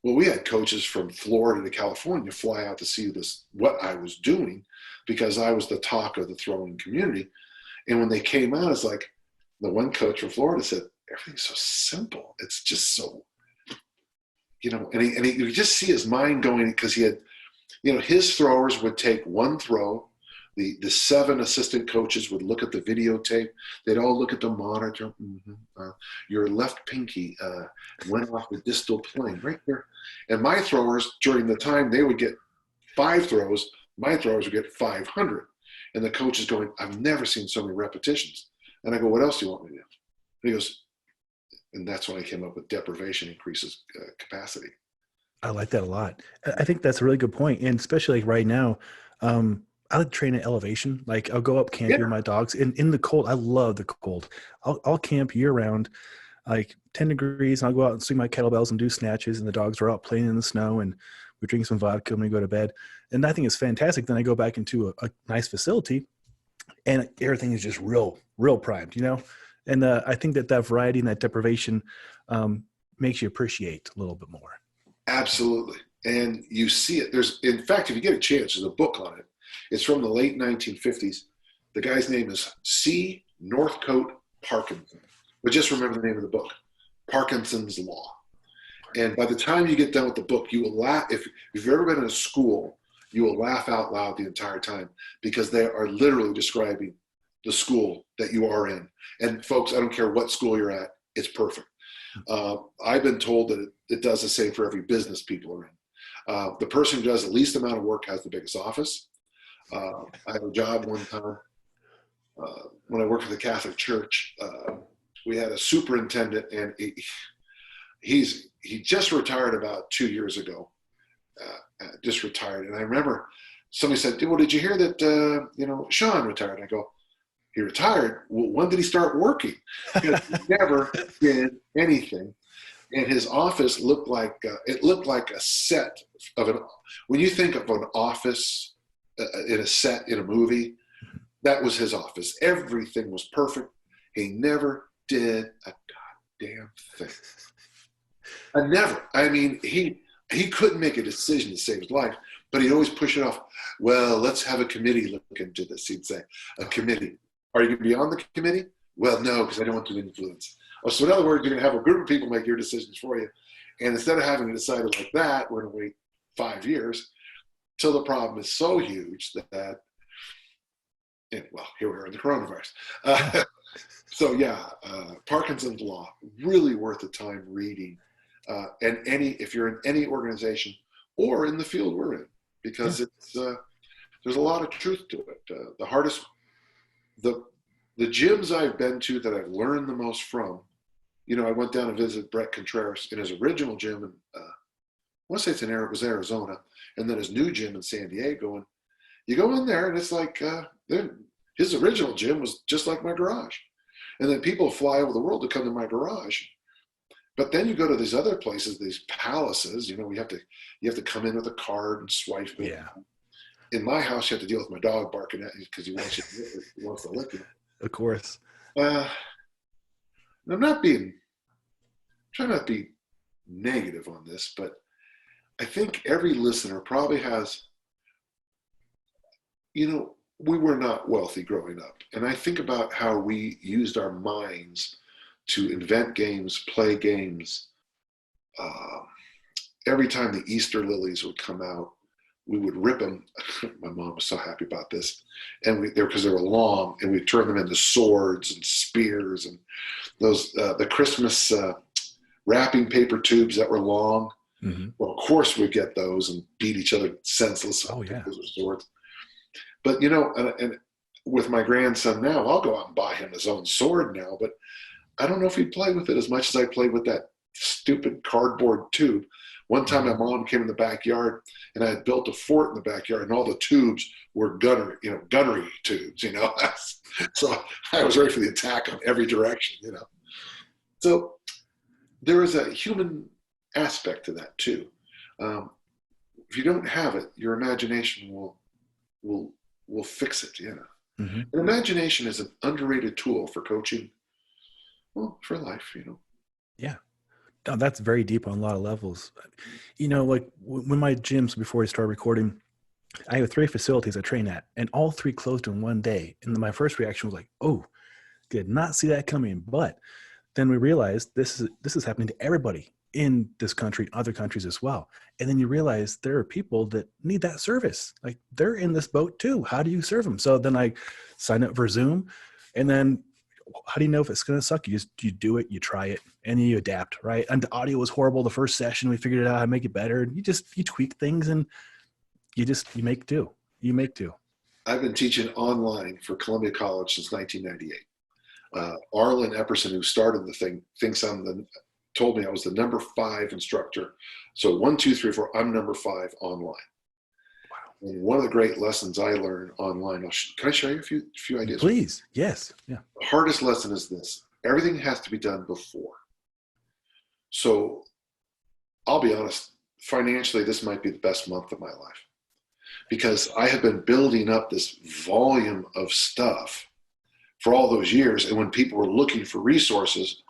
Well, we had coaches from Florida to California fly out to see what I was doing, because I was the talk of the throwing community. And when they came out, it's like the one coach from Florida said, everything's so simple. It's just so, and you just see his mind going, because he had, his throwers would take one throw. The 7 assistant coaches would look at the videotape. They'd all look at the monitor. Your left pinky went off the distal plane right there. And my throwers, during the time they would get 5 throws, my throwers would get 500. And the coach is going, I've never seen so many repetitions. And I go, what else do you want me to do? And he goes, and that's when I came up with deprivation increases capacity. I like that a lot. I think that's a really good point. And especially like right now, I like to train at elevation. Like I'll go up camping with my dogs in the cold. I love the cold. I'll camp year round, like 10 degrees. And I'll go out and swing my kettlebells and do snatches. And the dogs are out playing in the snow, and we drink some vodka when we go to bed. And I think it's fantastic. Then I go back into a nice facility, and everything is just real primed, And I think that variety and that deprivation makes you appreciate a little bit more. Absolutely. And you see it. In fact, if you get a chance, there's a book on it. It's from the late 1950s. The guy's name is C. Northcote Parkinson. But just remember the name of the book, Parkinson's Law. And by the time you get done with the book, you will laugh. If you've ever been in a school, you will laugh out loud the entire time, because they are literally describing the school that you are in. And folks, I don't care what school you're at, it's perfect. I've been told that it does the same for every business people are in. The person who does the least amount of work has the biggest office. I had a job one time when I worked for the Catholic Church. We had a superintendent, and he just retired about 2 years ago. Just retired, and I remember somebody said, "Well, did you hear that Sean retired?" I go, "He retired? Well, when did he start working?" Because he never did anything. And his office looked like a set of when you think of an office in a set in a movie, that was his office. Everything was perfect. He never did a goddamn thing. He couldn't make a decision to save his life, but he'd always push it off. Well, let's have a committee look into this, he'd say. A committee. Are you going to be on the committee? Well, no, because I don't want to influence. Oh, so in other words, you're going to have a group of people make your decisions for you. And instead of having to decide it like that, we're going to wait 5 years till the problem is so huge that here we are in the coronavirus. Parkinson's Law, really worth the time reading. And if you're in any organization or in the field we're in, because there's a lot of truth to it. The gyms I've been to that I've learned the most from, I went down and visited Brett Contreras in his original gym, and I want to say it was Arizona, and then his new gym in San Diego. And you go in there, and it's like his original gym was just like my garage. And then people fly over the world to come to my garage. But then you go to these other places, these palaces. You have to come in with a card and swipe it. Yeah. In my house, you have to deal with my dog barking at you because he wants to lick you. Of course. I'm trying not to be negative on this, but I think every listener probably has, we were not wealthy growing up. And I think about how we used our minds to invent games, play games. Every time the Easter lilies would come out, we would rip them. My mom was so happy about this. And because they were long, and we'd turn them into swords and spears, and those, the Christmas wrapping paper tubes that were long. Mm-hmm. Well, of course we'd get those and beat each other senseless. Oh, yeah. Those were swords. But, and with my grandson now, I'll go out and buy him his own sword now, but I don't know if he'd play with it as much as I played with that stupid cardboard tube. One time my mom came in the backyard, and I had built a fort in the backyard, and all the tubes were gunnery tubes, So I was ready for the attack on every direction, So there is a human aspect to that too. If you don't have it, your imagination will fix it, Mm-hmm. And imagination is an underrated tool for coaching, well, for life, Yeah. Oh, that's very deep on a lot of levels. Like when my gyms, before we start recording, I have 3 facilities I train at, and all 3 closed in one day. And my first reaction was like, "Oh, did not see that coming." But then we realized this is happening to everybody in this country, other countries as well. And then you realize there are people that need that service. Like they're in this boat too. How do you serve them? So then I signed up for Zoom, and then how do you know if it's going to suck? You do it, you try it, and you adapt, right? And the audio was horrible the first session. We figured out how to make it better. You tweak things, and you make do. You make do. I've been teaching online for Columbia College since 1998. Arlen Epperson, who started the thing, told me I was the number 5 instructor. So 1, 2, 3, 4, I'm number 5 online. Wow. And one of the great lessons I learned online, can I show you a few ideas? Please. Yes. Yeah. The hardest lesson is this: everything has to be done before. So I'll be honest, financially, this might be the best month of my life, because I have been building up this volume of stuff for all those years. And when people were looking for resources,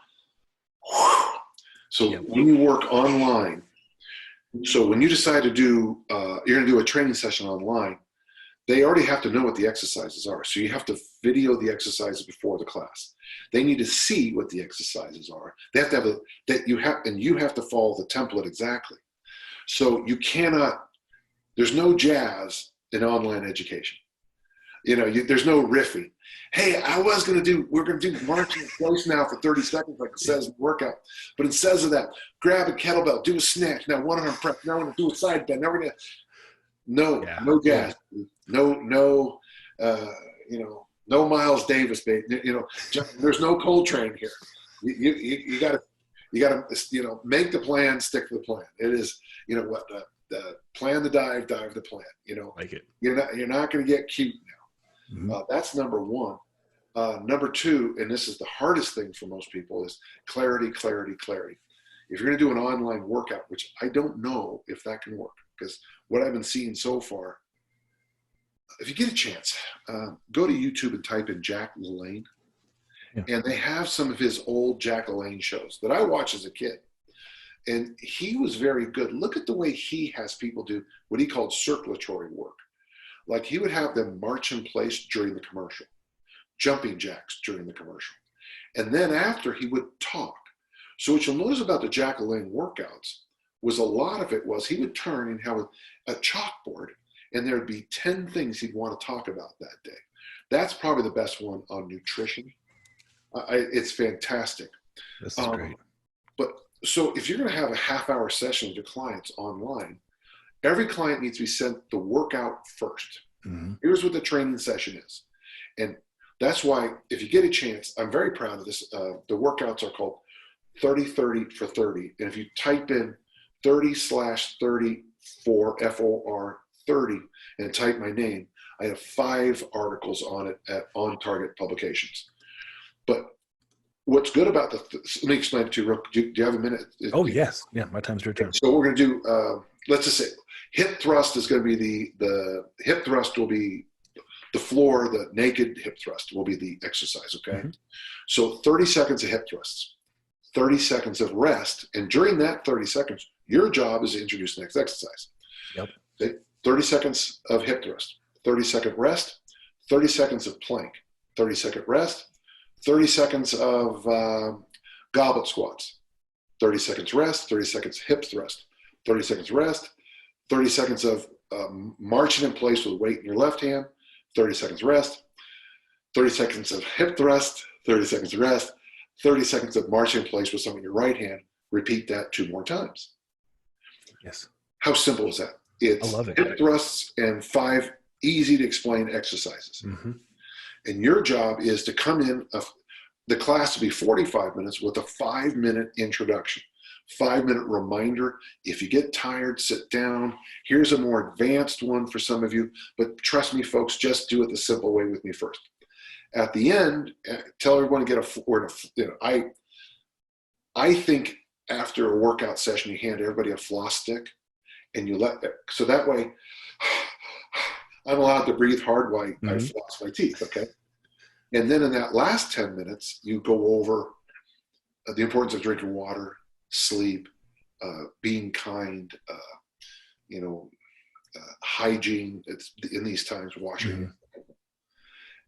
so when you work online, so when you decide to do, you're going to do a training session online, they already have to know what the exercises are. So you have to video the exercises before the class. They need to see what the exercises are. They have to have you have to follow the template exactly. So you cannot, there's no jazz in online education. There's no riffing. Hey, we're going to do marching in place now for 30 seconds, like it says in the workout. But instead of that, grab a kettlebell, do a snatch. Now one arm press. Now we're going to do a side bend. Now we're going to, no jazz. No, no Miles Davis, babe. There's no Coltrane here. You got to, make the plan, stick to the plan. It is, the plan the dive the plan. Like it. You're not going to get cute now. Mm-hmm. That's number 1. Number 2, and this is the hardest thing for most people, is clarity, clarity, clarity. If you're going to do an online workout, which I don't know if that can work, because what I've been seeing so far, if you get a chance, go to YouTube and type in Jack LaLanne. Yeah. And they have some of his old Jack LaLanne shows that I watched as a kid. And he was very good. Look at the way he has people do what he called circulatory work. Like he would have them march in place during the commercial, jumping jacks during the commercial. And then after, he would talk. So what you'll notice about the Jack LaLanne workouts was a lot of it was he would turn and have a chalkboard, and there'd be 10 things he'd want to talk about that day. That's probably the best one on nutrition. It's fantastic. This is great. But so if you're going to have a half-hour session with your clients online, every client needs to be sent the workout first. Mm-hmm. Here's what the training session is. And that's why, if you get a chance, I'm very proud of this. The workouts are called 30-30 for 30. And if you type in 30/30 for FOR 30 and type my name, I have 5 articles on it at On Target Publications. But what's good about let me explain it to you. Do you have a minute? Oh, yes. Yeah, my time's your turn. So what we're going to do, let's just say hip thrust is going to be the hip thrust will be the floor, the naked hip thrust will be the exercise, okay? Mm-hmm. So 30 seconds of hip thrusts, 30 seconds of rest, and during that 30 seconds, your job is to introduce the next exercise. Yep. Okay? 30 seconds of hip thrust, 30-second rest, 30 seconds of plank, 30-second rest, 30 seconds of goblet squats, 30 seconds rest, 30 seconds hip thrust, 30 seconds rest, 30 seconds of marching in place with weight in your left hand, 30 seconds rest, 30 seconds of hip thrust, 30 seconds rest, 30 seconds of marching in place with something in your right hand. Repeat that 2 more times. Yes. How simple is that? It's I love it. Hip thrusts and 5 easy to explain exercises. Mm-hmm. And your job is to come in, the class will be 45 minutes with a 5-minute introduction, 5-minute reminder. If you get tired, sit down. Here's a more advanced one for some of you, but trust me, folks, just do it the simple way with me first. At the end, tell everyone to get I think after a workout session, you hand everybody a floss stick and you so that way I'm allowed to breathe hard while I floss my teeth, okay? And then in that last 10 minutes, you go over the importance of drinking water, sleep, being kind, hygiene. It's in these times, wash your hands.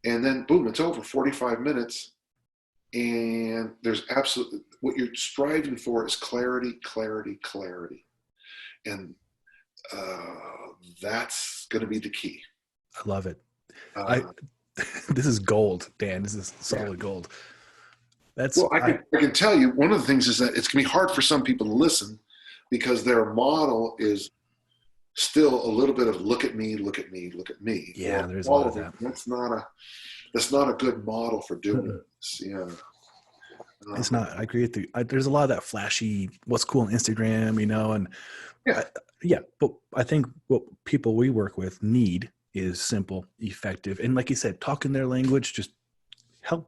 And then boom, it's over. 45 minutes. And there's absolutely, what you're striving for is clarity, clarity, clarity. And that's going to be the key. I love it. This is gold, Dan. This is solid gold. I can tell you, one of the things is that it's going to be hard for some people to listen because their model is still a little bit of look at me, look at me, look at me. Yeah, there's a lot of that. That's not a good model for doing this. Yeah. It's not. I agree with you. There's a lot of that flashy, what's cool on Instagram, and but I think what people we work with need is simple, effective, and like you said, talking their language, just help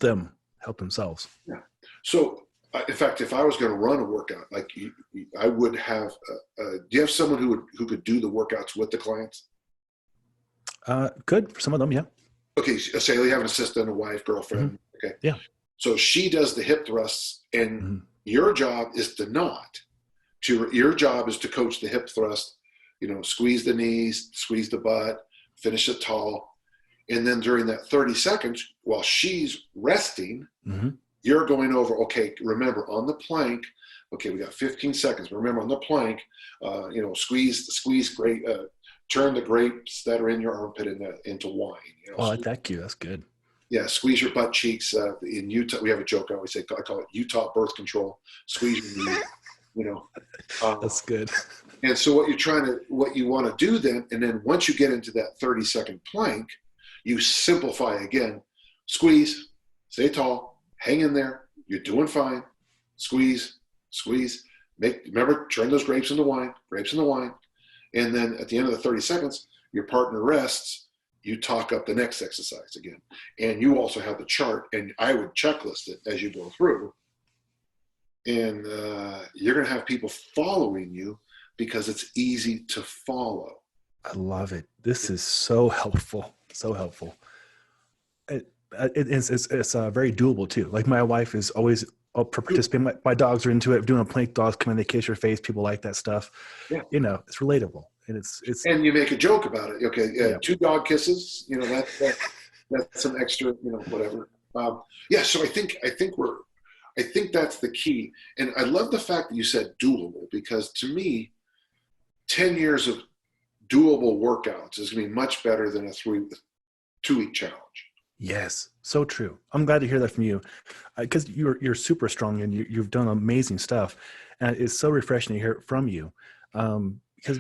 themselves. Yeah. So, in fact, if I was going to run a workout, like I would have. Do you have someone who could do the workouts with the clients? Good for some of them, yeah. Okay, say you have an assistant, a wife, girlfriend. Okay. Yeah. So she does the hip thrusts, and your job is your job is to coach the hip thrust, squeeze the knees, squeeze the butt, finish it tall. And then during that 30 seconds, while she's resting, you're going over, okay, remember on the plank, okay, we got 15 seconds. Remember on the plank, squeeze grape, turn the grapes that are in your armpit into wine. I like that cue. That's good. Yeah, squeeze your butt cheeks. In Utah, we have a joke I always say. I call it Utah birth control. Squeeze your knees. That's good. And so what you want to do then, and then once you get into that 30-second plank, you simplify again. Squeeze, stay tall, hang in there. You're doing fine. Squeeze, squeeze. Remember, turn those grapes into wine. And then at the end of the 30 seconds, your partner rests. You talk up the next exercise again. And you also have the chart, and I would checklist it as you go through. And you're going to have people following you because it's easy to follow. I love it. This is so helpful. So helpful. It's very doable too. Like my wife is always up for participating. My dogs are into it. Doing a plank, dogs come in, they kiss your face. People like that stuff. Yeah. It's relatable. And it's and you make a joke about it. Okay, yeah. 2 dog kisses. That's some extra. Whatever. So I think that's the key. And I love the fact that you said doable, because to me, 10 years of doable workouts is going to be much better than a 2-week challenge. Yes, so true. I'm glad to hear that from you, because you're super strong and you've done amazing stuff, and it's so refreshing to hear it from you. Because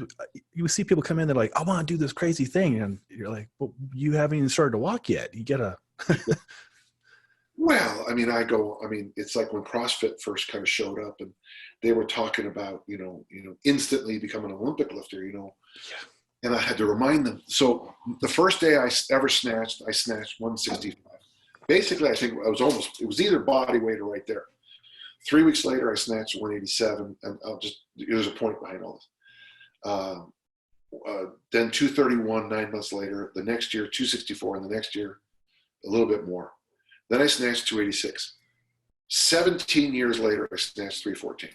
you see people come in, they're like, I want to do this crazy thing. And you're like, well, you haven't even started to walk yet. You gotta. Well, it's like when CrossFit first kind of showed up and they were talking about, instantly becoming an Olympic lifter, and I had to remind them. So the first day I ever snatched 165. Basically, I think it was either body weight or right there. 3 weeks later, I snatched 187, and there's a point behind all this. Then 231 9 months later, the next year 264, and the next year a little bit more. Then I snatched 286. 17 years later, I snatched 314.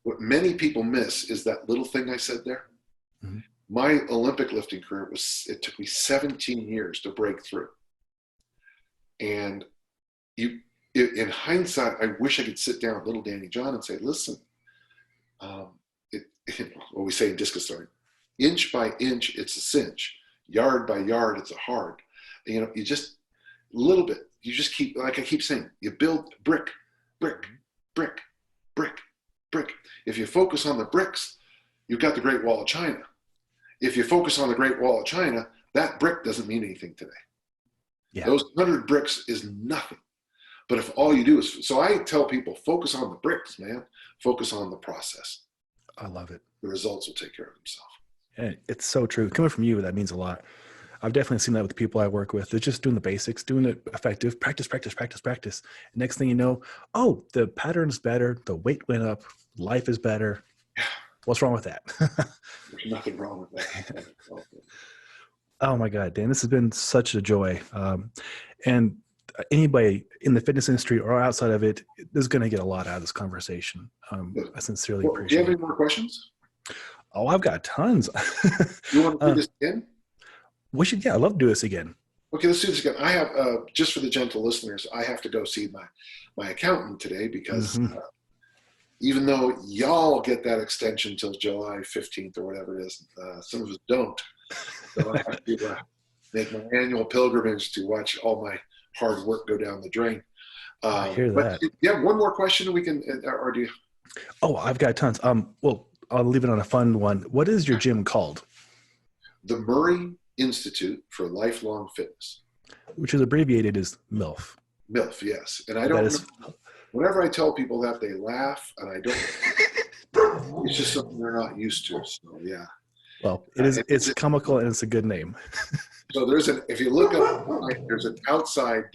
What many people miss is that little thing I said there. My Olympic lifting career it took me 17 years to break through. And in hindsight, I wish I could sit down with little Danny John and say, listen, what we say in discus throwing, inch by inch, it's a cinch. Yard by yard, it's a hard. You just a little bit. You just keep, like I keep saying, you build brick, brick, brick, brick, brick. If you focus on the bricks, you've got the Great Wall of China. If you focus on the Great Wall of China, that brick doesn't mean anything today. Yeah. Those 100 bricks is nothing. But if all you do is, so I tell people, focus on the bricks, man. Focus on the process. I love it. The results will take care of themselves. And it's so true. Coming from you, that means a lot. I've definitely seen that with the people I work with. They're just doing the basics, doing it effective, practice. Next thing you know, the pattern's better. The weight went up. Life is better. What's wrong with that? There's nothing wrong with that. Oh my God, Dan, this has been such a joy. And anybody in the fitness industry or outside of it is going to get a lot out of this conversation. I sincerely Well, do you have appreciate any it. more questions? Oh, I've got tons. You want to do this again? We should, yeah, I'd love to do this again. Okay, let's do this again. I have, just for the gentle listeners, I have to go see my accountant today because even though y'all get that extension till July 15th or whatever it is, some of us don't. So I have to make my annual pilgrimage to watch all my hard work go down the drain. I hear But that. yeah, one more question we can, or do you? Oh, I've got tons. Well, I'll leave it on a fun one. What is your gym called? The Murray Institute for Lifelong Fitness. Which is abbreviated as MILF. MILF, yes. And I don't know. Whenever I tell people that, they laugh, and I don't. It's just something they're not used to. So yeah. Well, it is. It's comical and it's a good name. So if you look up, there's an outside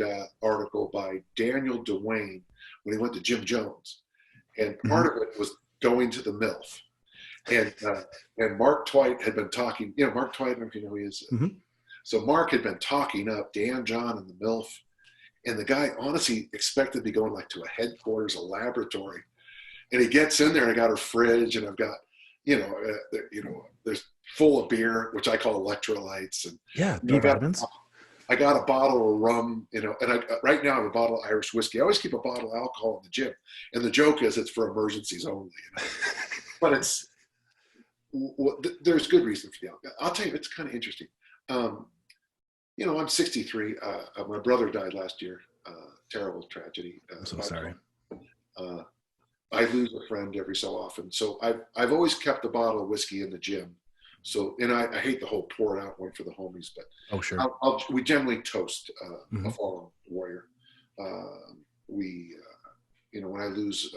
article by Daniel Dwayne when he went to Jim Jones, and part of it was going to the MILF, and Mark Twight had been talking. You know, Mark Twight, I don't know if you know who he is. So Mark had been talking up Dan John and the MILF. And the guy honestly expected to be going like to a headquarters, a laboratory. And he gets in there and I got a fridge and I've got, there's full of beer, which I call electrolytes. And yeah, B vitamins. I got a bottle of rum, and right now I have a bottle of Irish whiskey. I always keep a bottle of alcohol in the gym. And the joke is it's for emergencies only. But there's good reason for the alcohol. I'll tell you, it's kind of interesting. I'm 63. My brother died last year. Terrible tragedy. I'm so sorry. I lose a friend every so often. So I've always kept a bottle of whiskey in the gym. So, and I hate the whole pour it out one for the homies, but oh sure, we generally toast a fallen warrior. When I lose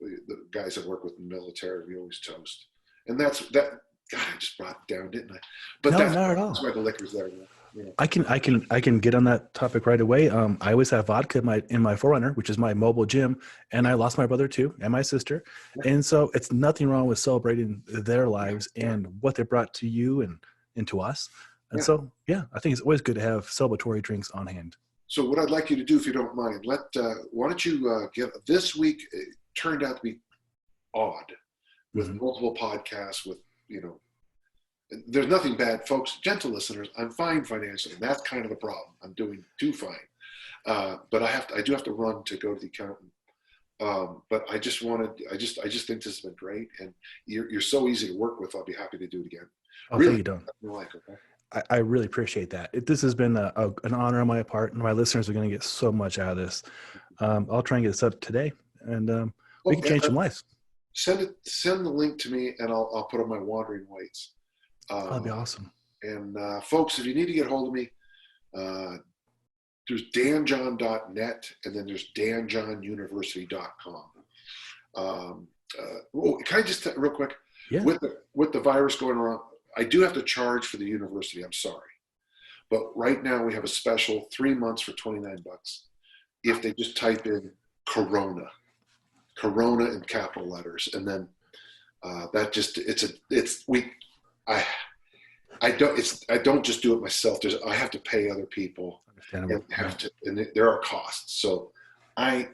the guys that work with the military, we always toast, and that's that. God, I just brought it down, didn't I? But no, not at all. That's why the liquor's there. I can get on that topic right away. I always have vodka in my Forerunner, which is my mobile gym, and I lost my brother too, and my sister, and so it's nothing wrong with celebrating their lives and what they brought to you and to us. And so, yeah, I think it's always good to have celebratory drinks on hand. So, what I'd like you to do, if you don't mind, why don't you get this week? It turned out to be odd with multiple podcasts with. There's nothing bad, folks. Gentle listeners, I'm fine financially. That's kind of the problem. I'm doing too fine, but I do have to run to go to the accountant. But I just think this has been great, and you're so easy to work with. I'll be happy to do it again. Oh, really, thank you, Don. I really appreciate that. This has been an honor on my part, and my listeners are going to get so much out of this. I'll try and get this up today, and we can change some lives. Send the link to me, and I'll put on my wandering weights. That'd be awesome. And folks, if you need to get hold of me, there's danjohn.net, and then there's danjohnuniversity.com. Can I just real quick? Yeah. With the virus going around, I do have to charge for the university. I'm sorry, but right now we have a special 3 months for $29 if they just type in Corona in capital letters, and then I don't just do it myself. I have to pay other people, and there are costs. So I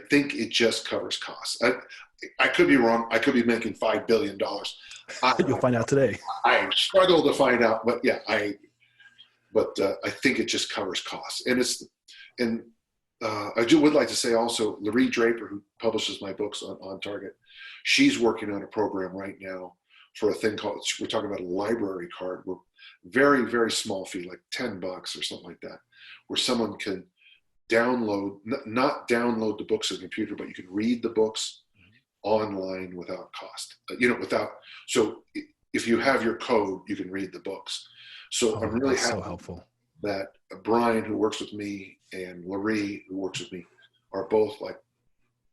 think it just covers costs. I could be wrong. I could be making $5 billion. You'll find out today. I struggle to find out, but yeah, I think it just covers costs, and I would like to say also, Larry Draper, who publishes my books on Target, she's working on a program right now for a thing called, we're talking about a library card, where very, very small fee, like $10 or something like that, where someone can not download the books on the computer, but you can read the books online without cost. So if you have your code, you can read the books. So I'm really happy so helpful that Brian, who works with me, and Larry, who works with me, are both like,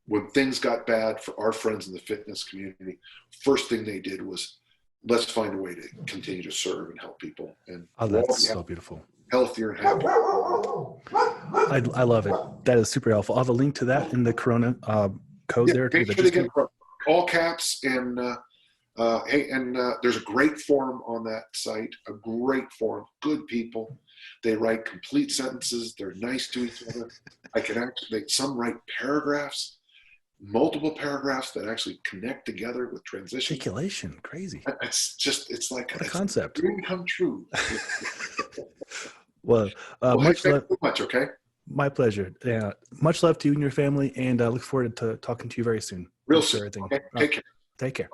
when things got bad for our friends in the fitness community, first thing they did was, let's find a way to continue to serve and help people. And that's so beautiful. Healthier and happier. I love it. That is super helpful. I'll have a link to that in the Corona code there. Make sure they get all caps, and there's a great forum on that site, a great forum, good people. They write complete sentences. They're nice to each other. I can actually, some write paragraphs, multiple paragraphs that actually connect together with transition. Articulation, crazy. It's like what a it's concept. a dream come true. Well, Well, much hey, love. thanks so much. Okay. My pleasure. Yeah, much love to you and your family, and I look forward to talking to you very soon. Real Thanks for soon. everything. Okay. Take care. Take care.